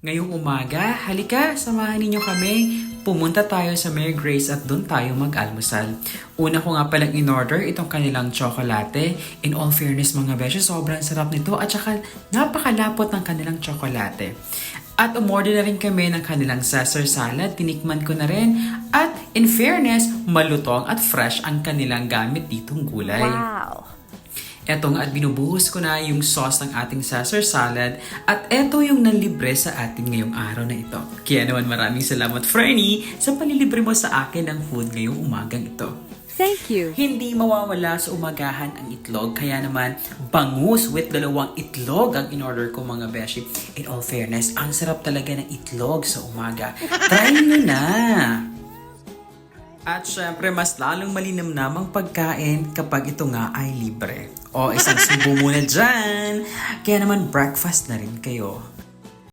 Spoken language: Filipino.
Ngayong umaga, halika, samahan ninyo kami. Pumunta tayo sa Mary Grace at doon tayo mag-almusal. Una ko nga palang in-order itong kanilang tsokolate. In all fairness mga besyo, sobrang sarap nito at saka napakalapot ng kanilang tsokolate. At umorder na rin kami ng kanilang Caesar salad, tinikman ko na rin. At in fairness, malutong at fresh ang kanilang gamit ditong gulay. Wow! Eto nga at binubuhos ko na yung sauce ng ating Caesar salad at eto yung nanlibre sa atin ngayong araw na ito. Kaya naman maraming salamat Fernie sa panlilibre mo sa akin ng food ngayong umagang ito. Thank you. Hindi mawawala sa umagahan ang itlog, kaya naman bangus with 2 itlog ang in-order ko mga beshi. In all fairness, ang sarap talaga ng itlog sa umaga. Try nyo na! At syempre, mas lalong malinamnamang pagkain kapag ito nga ay libre. O isang subo muna dyan! Kaya naman breakfast na rin kayo.